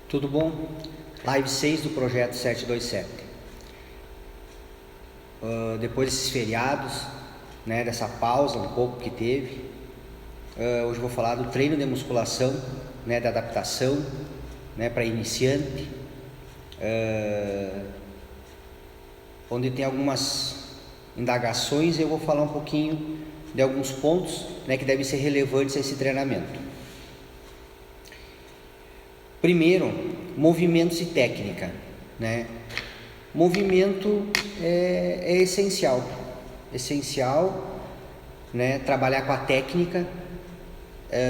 Tudo bom? Live 6 do projeto 727. Depois desses feriados, né, dessa pausa um pouco que teve, hoje eu vou falar do treino de musculação, né, da adaptação, né, para iniciante, onde tem algumas indagações. Eu vou falar um pouquinho de alguns pontos, né, que devem ser relevantes a esse treinamento. Primeiro, movimentos e técnica, né? Movimento é essencial, né? Trabalhar com a técnica,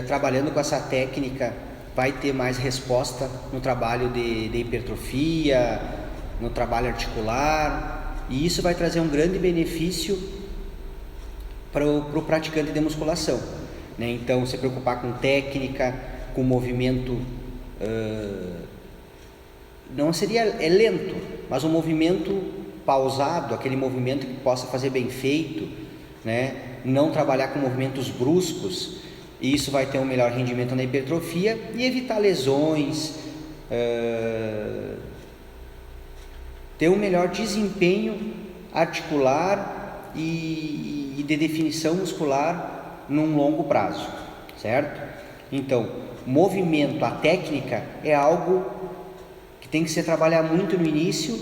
trabalhando com essa técnica vai ter mais resposta no trabalho de hipertrofia, no trabalho articular, e isso vai trazer um grande benefício para o praticante de musculação, né? Então, se preocupar com técnica, com movimento, não seria lento, mas um movimento pausado, aquele movimento que possa fazer bem feito, né? Não trabalhar com movimentos bruscos, e isso vai ter um melhor rendimento na hipertrofia e evitar lesões, ter um melhor desempenho articular e de definição muscular num longo prazo, certo? Então, movimento, a técnica é algo que tem que se trabalhar muito no início,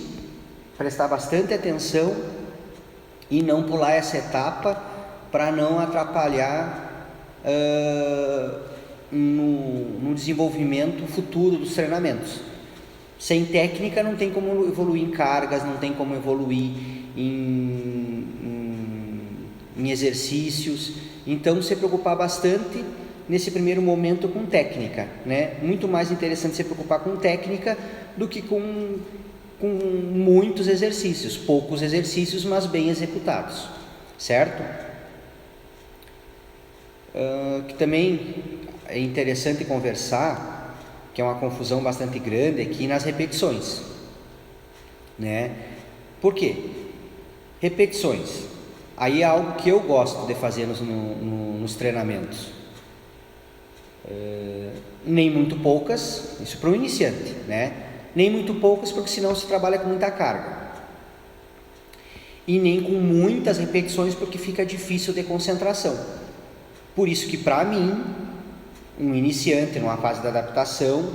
prestar bastante atenção e não pular essa etapa para não atrapalhar no desenvolvimento futuro dos treinamentos. Sem técnica não tem como evoluir em cargas, não tem como evoluir em exercícios. Então, se preocupar bastante nesse primeiro momento com técnica, né? Muito mais interessante se preocupar com técnica do que com muitos exercícios, poucos exercícios, mas bem executados, certo? Que também é interessante conversar, que é uma confusão bastante grande aqui nas repetições, né? Por quê? Repetições, aí é algo que eu gosto de fazer nos treinamentos. Nem muito poucas, isso para o iniciante, né? Nem muito poucas, porque senão se trabalha com muita carga, e nem com muitas repetições, porque fica difícil de concentração. Por isso que para mim, um iniciante numa fase de adaptação,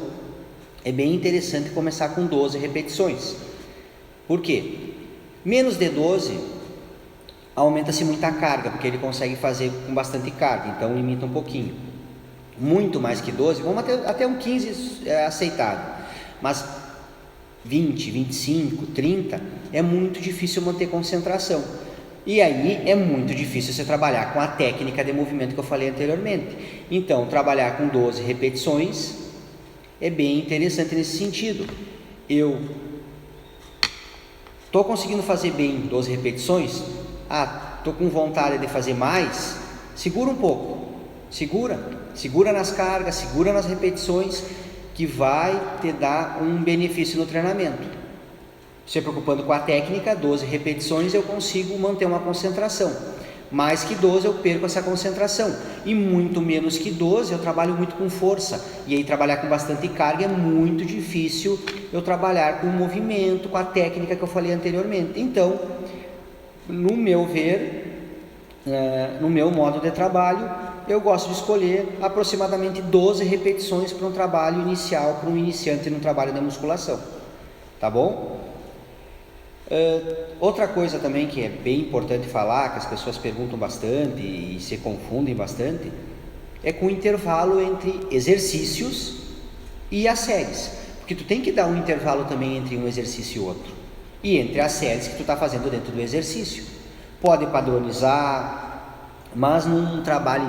é bem interessante começar com 12 repetições. Por quê? Menos de 12 aumenta-se muita carga, porque ele consegue fazer com bastante carga, então limita um pouquinho. Muito mais que 12, vamos até um 15 aceitado, mas 20, 25, 30 é muito difícil manter concentração, e aí é muito difícil você trabalhar com a técnica de movimento que eu falei anteriormente. Então, trabalhar com 12 repetições é bem interessante nesse sentido. Eu estou conseguindo fazer bem 12 repetições, estou com vontade de fazer mais, segura um pouco, segura nas cargas, segura nas repetições, que vai te dar um benefício no treinamento. Se preocupando com a técnica, 12 repetições eu consigo manter uma concentração. Mais que 12 eu perco essa concentração, e muito menos que 12 eu trabalho muito com força, e aí trabalhar com bastante carga é muito difícil eu trabalhar com o movimento, com a técnica que eu falei anteriormente. Então, no meu ver, no meu modo de trabalho, eu gosto de escolher aproximadamente 12 repetições para um trabalho inicial, para um iniciante no trabalho de musculação, tá bom? Outra coisa também que é bem importante falar, que as pessoas perguntam bastante e se confundem bastante, é com o intervalo entre exercícios e as séries, porque tu tem que dar um intervalo também entre um exercício e outro, e entre as séries que tu está fazendo dentro do exercício. Pode padronizar, mas num trabalho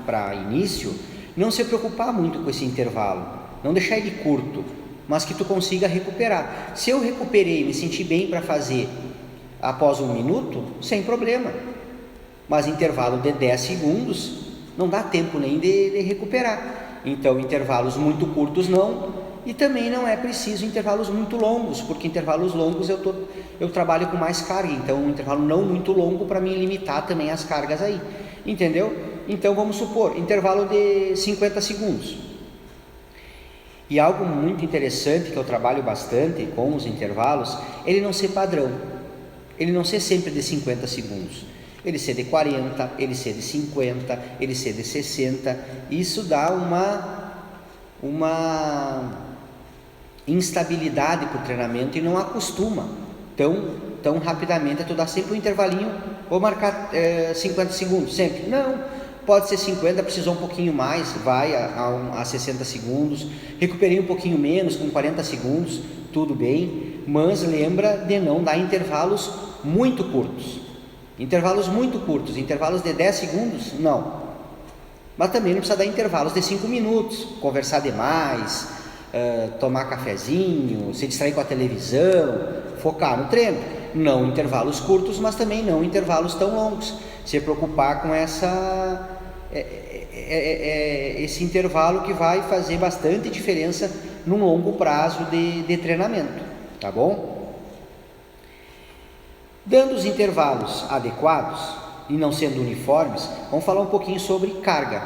para início, não se preocupar muito com esse intervalo, não deixar ele curto, mas que tu consiga recuperar. Se eu recuperei, me senti bem para fazer após 1 minuto, sem problema, mas intervalo de 10 segundos, não dá tempo nem de recuperar. Então, intervalos muito curtos não, e também não é preciso intervalos muito longos, porque intervalos longos eu trabalho com mais carga, então um intervalo não muito longo para mim limitar também as cargas aí, entendeu? Então vamos supor, intervalo de 50 segundos, E algo muito interessante que eu trabalho bastante com os intervalos, ele não ser padrão, ele não ser sempre de 50 segundos, ele ser de 40, ele ser de 50, ele ser de 60, isso dá uma instabilidade para o treinamento e não acostuma tão rapidamente a tu dar sempre um intervalinho, vou marcar 50 segundos sempre, não. Pode ser 50, precisou um pouquinho mais, vai a 60 segundos, recuperei um pouquinho menos, com 40 segundos, tudo bem, mas lembra de não dar intervalos muito curtos. Intervalos muito curtos, intervalos de 10 segundos, não. Mas também não precisa dar intervalos de 5 minutos, conversar demais, tomar cafezinho, se distrair com a televisão, focar no treino. Não intervalos curtos, mas também não intervalos tão longos. Se preocupar com esse intervalo que vai fazer bastante diferença num longo prazo de treinamento, tá bom? Dando os intervalos adequados e não sendo uniformes, vamos falar um pouquinho sobre carga,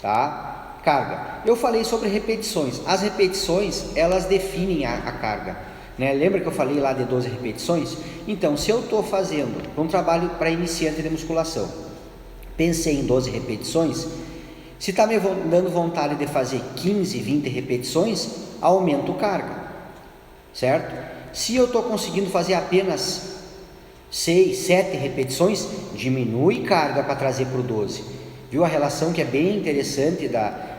tá? Carga. Eu falei sobre repetições. As repetições, elas definem a carga, né? Lembra que eu falei lá de 12 repetições? Então, se eu estou fazendo um trabalho para iniciante de musculação, pensei em 12 repetições, se está me dando vontade de fazer 15, 20 repetições, aumento carga, certo? Se eu estou conseguindo fazer apenas 6, 7 repetições, diminui carga para trazer para o 12. Viu a relação que é bem interessante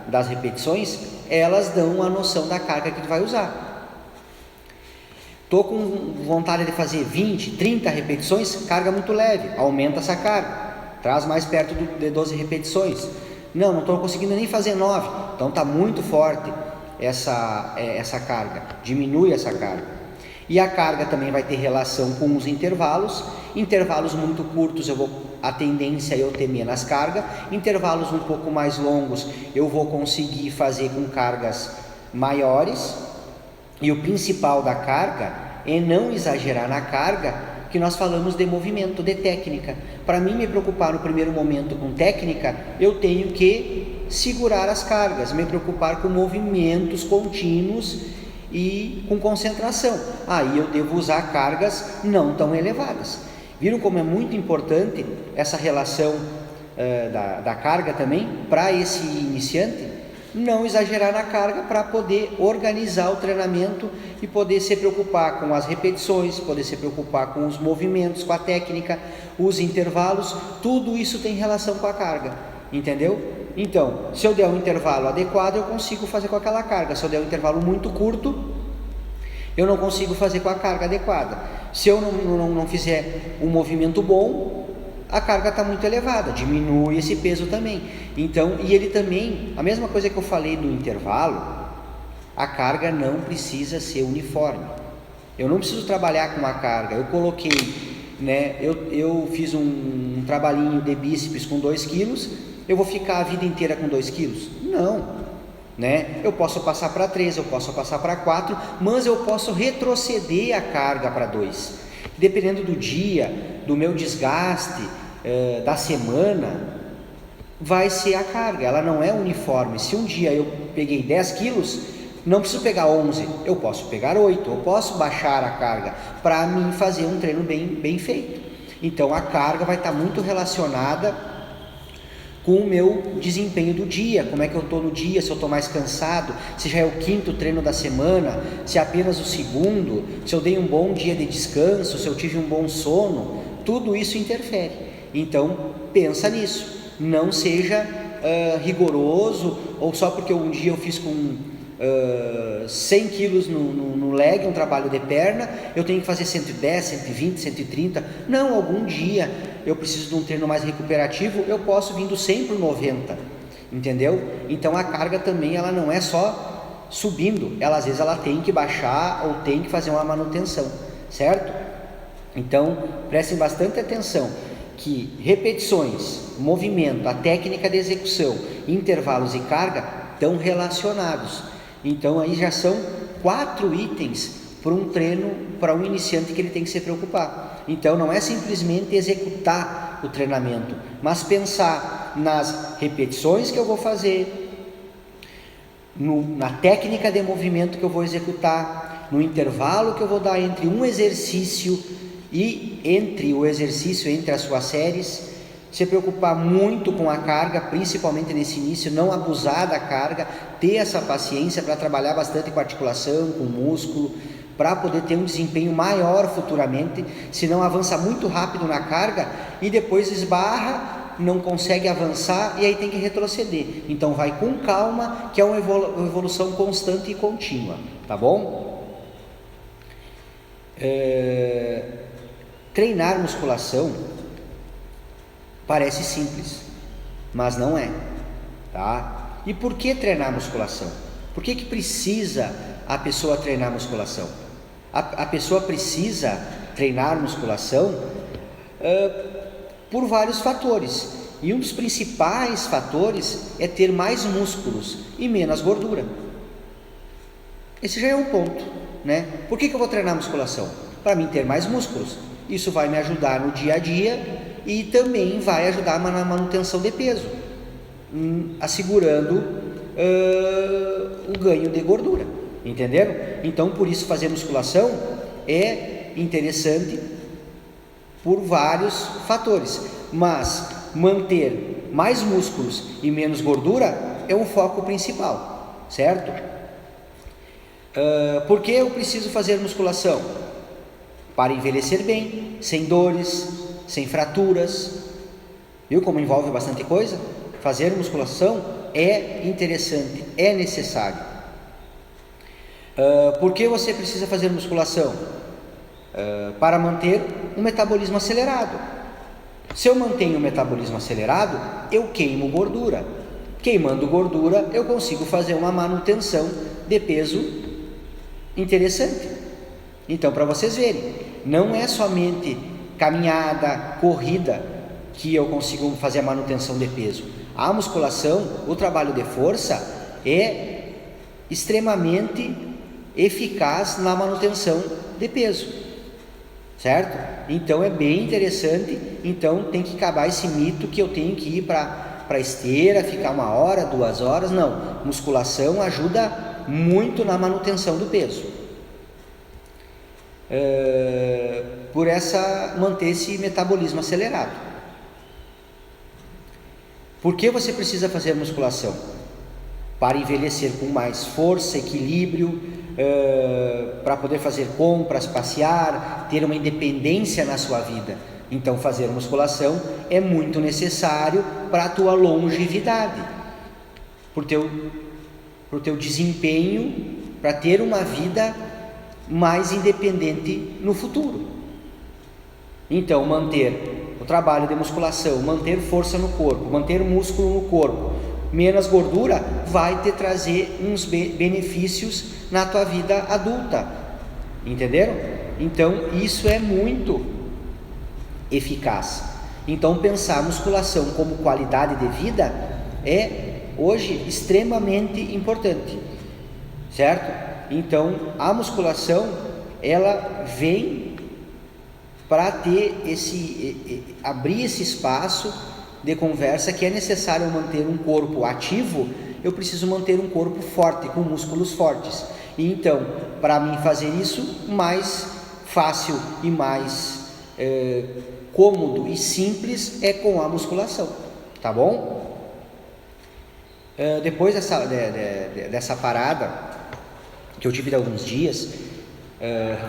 das repetições? Elas dão a noção da carga que tu vai usar. Estou com vontade de fazer 20, 30 repetições, carga muito leve, aumenta essa carga. Traz mais perto de 12 repetições. Não estou conseguindo nem fazer 9. Então está muito forte essa carga. Diminui essa carga. E a carga também vai ter relação com os intervalos. Intervalos muito curtos a tendência é eu ter menos carga. Intervalos um pouco mais longos eu vou conseguir fazer com cargas maiores. E o principal da carga é não exagerar na carga, que nós falamos de movimento, de técnica. Para mim me preocupar no primeiro momento com técnica, eu tenho que segurar as cargas, me preocupar com movimentos contínuos e com concentração. Aí eu devo usar cargas não tão elevadas. Viram como é muito importante essa relação da carga também para esse iniciante? Não exagerar na carga para poder organizar o treinamento e poder se preocupar com as repetições, poder se preocupar com os movimentos, com a técnica, os intervalos, tudo isso tem relação com a carga, entendeu? Então, se eu der um intervalo adequado, eu consigo fazer com aquela carga. Se eu der um intervalo muito curto, eu não consigo fazer com a carga adequada. Se eu não fizer um movimento bom, a carga está muito elevada, diminui esse peso também. Então, e ele também, a mesma coisa que eu falei do intervalo, a carga não precisa ser uniforme. Eu não preciso trabalhar com uma carga. Eu coloquei, né? Eu fiz um trabalhinho de bíceps com 2 quilos, eu vou ficar a vida inteira com 2 quilos? Não, né? Eu posso passar para 3, eu posso passar para 4, mas eu posso retroceder a carga para 2. Dependendo do dia, do meu desgaste, da semana, vai ser a carga, ela não é uniforme. Se um dia eu peguei 10 quilos, não preciso pegar 11, eu posso pegar 8, eu posso baixar a carga para mim fazer um treino bem feito. Então a carga vai estar muito relacionada com o meu desempenho do dia, como é que eu estou no dia, se eu estou mais cansado, se já é o 5º treino da semana, se é apenas o 2º, se eu dei um bom dia de descanso, se eu tive um bom sono, tudo isso interfere. Então pensa nisso, não seja rigoroso, ou só porque um dia eu fiz com 100 quilos no leg, um trabalho de perna, eu tenho que fazer 110, 120, 130, não, algum dia eu preciso de um treino mais recuperativo, eu posso vir do 100 para o 90, entendeu? Então a carga também, ela não é só subindo, às vezes ela tem que baixar ou tem que fazer uma manutenção, certo? Então prestem bastante atenção que repetições, movimento, a técnica de execução, intervalos e carga estão relacionados. Então aí já são 4 itens para um treino, para um iniciante que ele tem que se preocupar. Então não é simplesmente executar o treinamento, mas pensar nas repetições que eu vou fazer, na técnica de movimento que eu vou executar, no intervalo que eu vou dar entre um exercício e entre as suas séries, se preocupar muito com a carga, principalmente nesse início, não abusar da carga, ter essa paciência para trabalhar bastante com articulação, com músculo, para poder ter um desempenho maior futuramente, senão avança muito rápido na carga e depois esbarra, não consegue avançar e aí tem que retroceder. Então vai com calma, que é uma evolução constante e contínua, tá bom? Treinar musculação parece simples, mas não é, tá? E por que treinar musculação? Por que precisa a pessoa treinar musculação? A pessoa precisa treinar musculação por vários fatores, e um dos principais fatores é ter mais músculos e menos gordura. Esse já é um ponto, né? Por que eu vou treinar musculação? Para mim ter mais músculos. Isso vai me ajudar no dia a dia e também vai ajudar na manutenção de peso, assegurando o ganho de gordura, entenderam? Então por isso fazer musculação é interessante por vários fatores, mas manter mais músculos e menos gordura é um foco principal, certo? Por que eu preciso fazer musculação? Para envelhecer bem, sem dores, sem fraturas. Viu como envolve bastante coisa? Fazer musculação é interessante, é necessário. Por que você precisa fazer musculação? Para manter um metabolismo acelerado. Se eu mantenho o metabolismo acelerado, eu queimo gordura. Queimando gordura, eu consigo fazer uma manutenção de peso interessante. Então, para vocês verem, não é somente caminhada, corrida que eu consigo fazer a manutenção de peso. A musculação, o trabalho de força é extremamente eficaz na manutenção de peso, certo? Então é bem interessante. Então tem que acabar esse mito que eu tenho que ir para esteira, ficar 1 hora, 2 horas. Não, musculação ajuda muito na manutenção do peso, por manter esse metabolismo acelerado. Por que você precisa fazer musculação? Para envelhecer com mais força, equilíbrio, para poder fazer compras, passear, ter uma independência na sua vida. Então fazer musculação é muito necessário para a tua longevidade, para o teu desempenho, para ter uma vida mais independente no futuro. Então manter o trabalho de musculação, manter força no corpo, manter músculo no corpo, menos gordura, vai te trazer uns benefícios na tua vida adulta, entenderam? Então isso é muito eficaz. Então pensar a musculação como qualidade de vida é hoje extremamente importante, certo? Então a musculação ela vem para ter abrir esse espaço de conversa que é necessário manter um corpo ativo. Eu preciso manter um corpo forte, com músculos fortes. E então, para mim fazer isso, mais fácil e mais cômodo e simples é com a musculação, tá bom? Depois dessa parada que eu tive de alguns dias,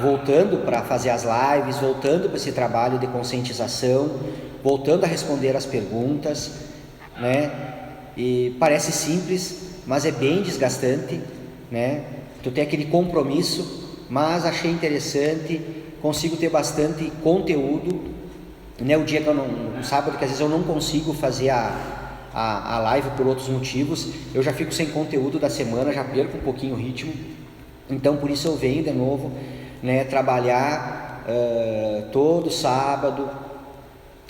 voltando para fazer as lives, voltando para esse trabalho de conscientização, voltando a responder as perguntas, né? E parece simples, mas é bem desgastante, né? Tu tem aquele compromisso, mas achei interessante, consigo ter bastante conteúdo, né? O dia que um sábado que às vezes eu não consigo fazer a live por outros motivos, eu já fico sem conteúdo da semana, já perco um pouquinho o ritmo. Então por isso eu venho de novo, né, trabalhar todo sábado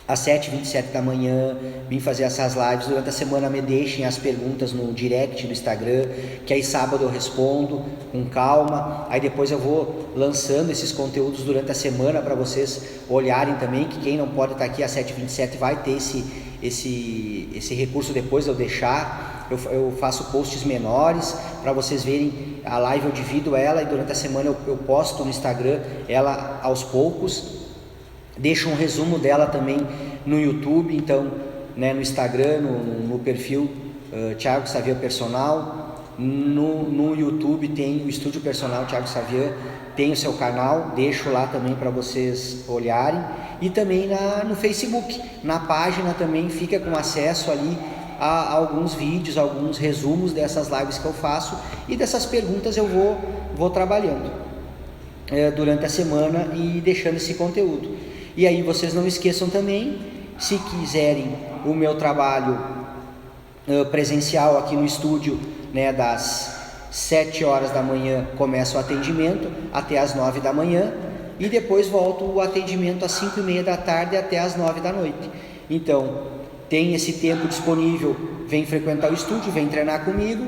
às 7h27 da manhã, vim fazer essas lives. Durante a semana me deixem as perguntas no direct do Instagram, que aí sábado eu respondo com calma, aí depois eu vou lançando esses conteúdos durante a semana para vocês olharem também, que quem não pode estar aqui às 7h27 vai ter esse recurso depois de eu deixar eu faço posts menores para vocês verem a live, eu divido ela e durante a semana eu posto no Instagram ela aos poucos, deixo um resumo dela também no YouTube, então, né, no Instagram, no perfil Thiago Xavier Personal, no YouTube tem o Estúdio Personal Thiago Xavier, tem o seu canal, deixo lá também para vocês olharem, e também no Facebook, na página também fica com acesso ali a alguns vídeos, alguns resumos dessas lives que eu faço, e dessas perguntas eu vou trabalhando durante a semana e deixando esse conteúdo. E aí vocês não esqueçam também, se quiserem o meu trabalho presencial aqui no estúdio, né, das 7 horas da manhã começa o atendimento até as 9 da manhã, e depois volto o atendimento às 5:30 da tarde até às 9 da noite. Então, tem esse tempo disponível, vem frequentar o estúdio, vem treinar comigo,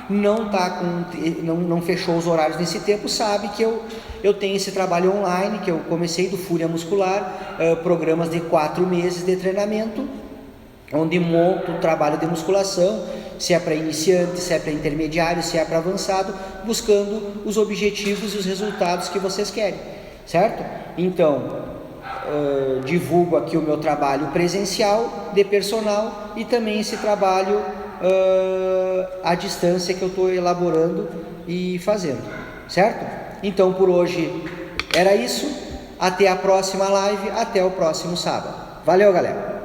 não fechou os horários nesse tempo, sabe que eu tenho esse trabalho online, que eu comecei do Fúria Muscular, programas de 4 meses de treinamento, onde monto o trabalho de musculação, se é para iniciante, se é para intermediário, se é para avançado, buscando os objetivos e os resultados que vocês querem, certo? Então, divulgo aqui o meu trabalho presencial de personal e também esse trabalho à distância que eu estou elaborando e fazendo, certo? Então, por hoje era isso, até a próxima live, até o próximo sábado. Valeu, galera!